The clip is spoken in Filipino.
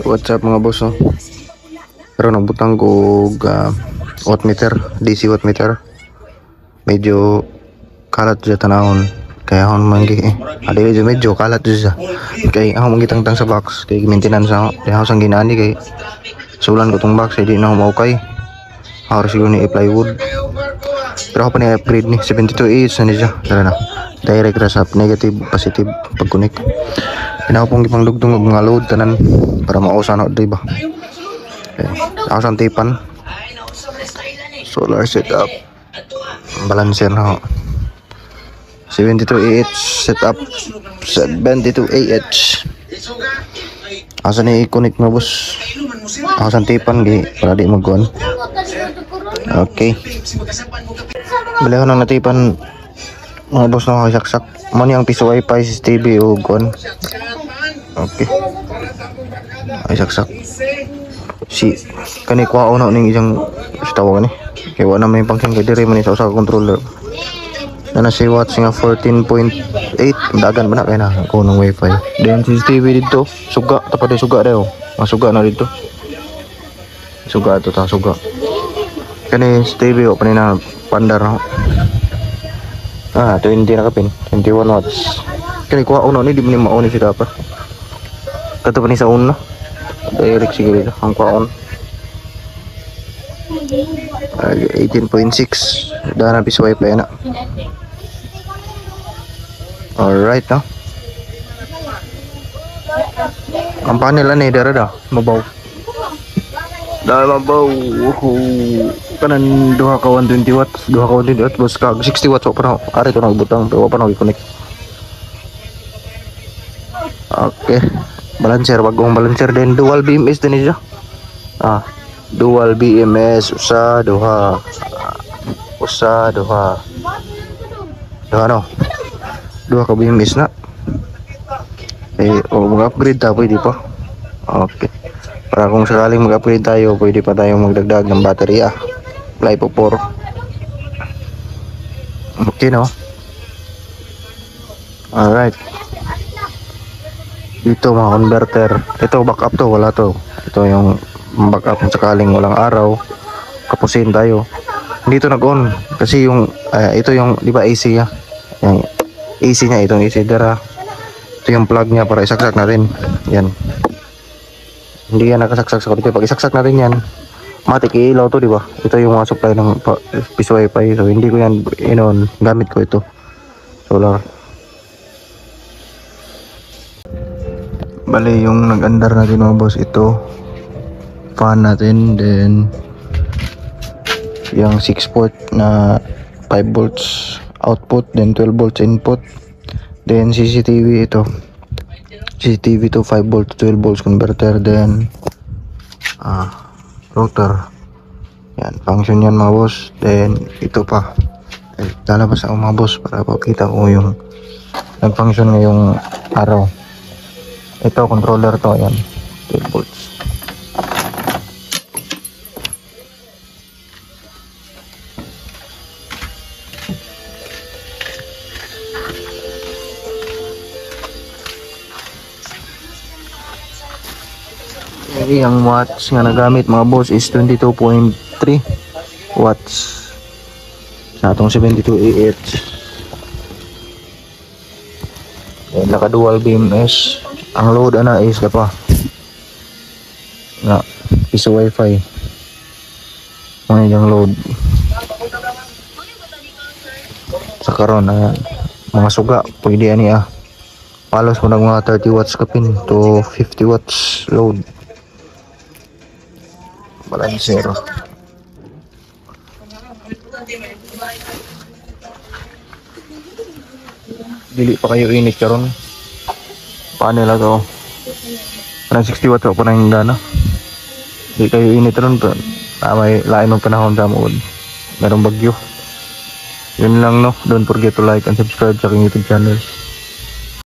What's up mga boss no? Pero nagbutang ko watt meter, DC watt meter. Medyo kalat siya tanahon. Kaya ako manggi adi medyo kalat siya. Kaya ako mangitang-tang sa box kay maintenance ako. Kaya ako sang ginani kay sulan ko tong box hindi na ako maukay. Harus siguro ni plywood. Pero ako pa ni-upgrade ni 72AH na siya. Tara na. Direct sa negative, positive pag-connect. Pinakapong ipang dugtong ng mga load tanan para mausa na diba. Okay. Ako sa tipan. Solar setup. Balancer na ako. 72AH setup. 72AH. Asa ni i-connect mo boss? Ako sa tipan para di magkuhan. Okay. Bili ako ng natipan mga boss na kakasaksak. Mani ang piso wifi si TV o kuhan. Okay. Ay saksak. Si kani kuha na ning isang tawo ni. Kaya wala may function kay dire man sa usa ka controller. Na si watts nga 14.8 dagan ba na kay na ko ng wifi. Then CCTV dito suga tapos suga daw. Masuga na dito. Suga to ta suga. Kani TV o panina pandar no. 20 na kapin. 21 watts. Kani kuha uno ni di man mauni si dapat. Kato pa ni sa uno. Direct siguro ito. Ang kuha on. 18.6. Dahil na piso wifi na. Alright no. Ang panel ni darada mabaw. Dahil mabaw. Kanan duha ka 120 watts, duha ka 120 watts, bos ka 60 watts pa na. Ari to nagbutang pero pa na i-connect. Okay. Balancer, bagong balancer din dual BMS din siya. Dual BMS usa duha. Usa duha. Duha no. Duha ka BMS na. Mag-upgrade ta pwede pa. Okay. Para kung sakaling mag-upgrade tayo, pwede pa tayong magdagdag ng baterya. Lipo 4. Okay no. Alright. Dito mga converter. Ito backup to, wala to. Ito yung backup kung sakaling walang araw. Kapusin tayo. Dito nag-on kasi yung ito yung di ba AC ya. Yung AC niya itong AC dara. Ito yung plug niya para isaksak natin. Yan. Hindi yan nakasaksak sa konti. Pag isaksak natin yan, matik ilaw to, di ba? Ito yung mga supply ng piso wifi. So hindi ko yan gamit ko ito. Solar. Bali yung nag-andar natin mga boss, ito fan natin, then yung 6 port na 5 volts output, then 12 volts input, then CCTV ito. CCTV to 5 volts 12 volts converter, then router. Yan, function yan mga boss. Then ito pa. Lalabas ako mga boss para pakita ko yung nag-function ngayong araw. Ito controller to, yan. 12 volts. Okay, ang watts nga nagamit mga boss is 22.3 watts sa atong 72AH. Naka dual BMS. Ang load ana is pa na piso wifi. Ano yung load sa karon na mga suga pwede ani palos mo ng mga 30 watts kapin to 50 watts load. Balancer. Dili pa kayo init karon. Paano lang to? Parang 60 watts pa na yung gana. Dili kayo init ron pa. May lain ng panahon sa mood. Merong bagyo. Yun lang no. Don't forget to like and subscribe sa aking YouTube channel.